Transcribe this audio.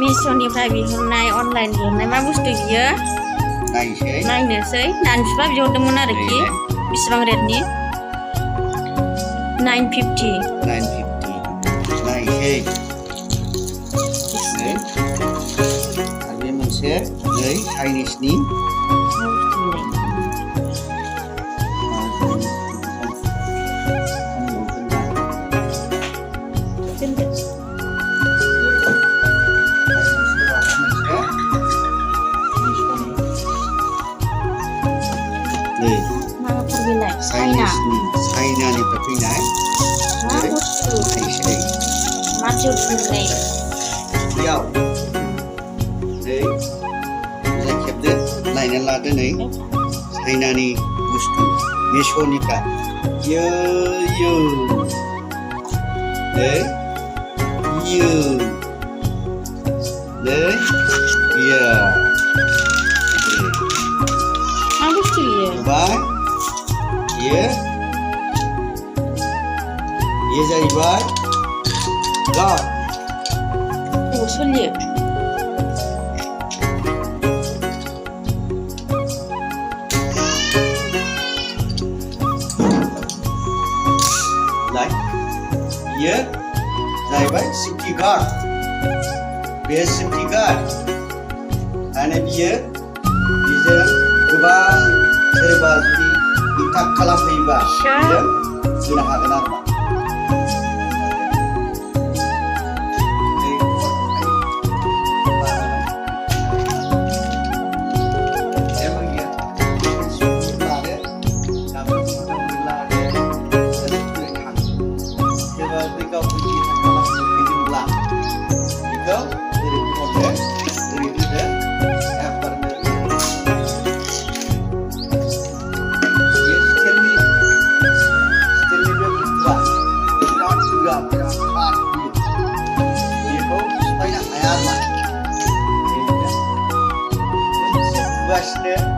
मिशोनिफ्राय बिहरनाय अनलाइन बिहरनाय मा बुस्थु बियो नायनोसै नानि बिफा बिहरदोंमोन आरोखि बेसेबां रेटनि 950 नायसै आरो बे मोनसे नै चाइनिसनि चाइनानिफ्राय फैनाय मा बुस्थु नायसै मा जोबनाय बेयाव नै मोजां खेबदो नायनानै लादो नै चाइनानि बुस्थु मिशोनिफ्राय यो नै यो नै यो मा बुस्थु बियो नुबाय ये जाहैबाय गार्ड सोलियो ये जाहैबाय सेफ्टि गार्ड बे सेफ्टि गार्ड आरो बेजों गोबां सोरबा जुदि एटाक खालामफैयोबा बेजों होनो हागोन आरो मा Başlı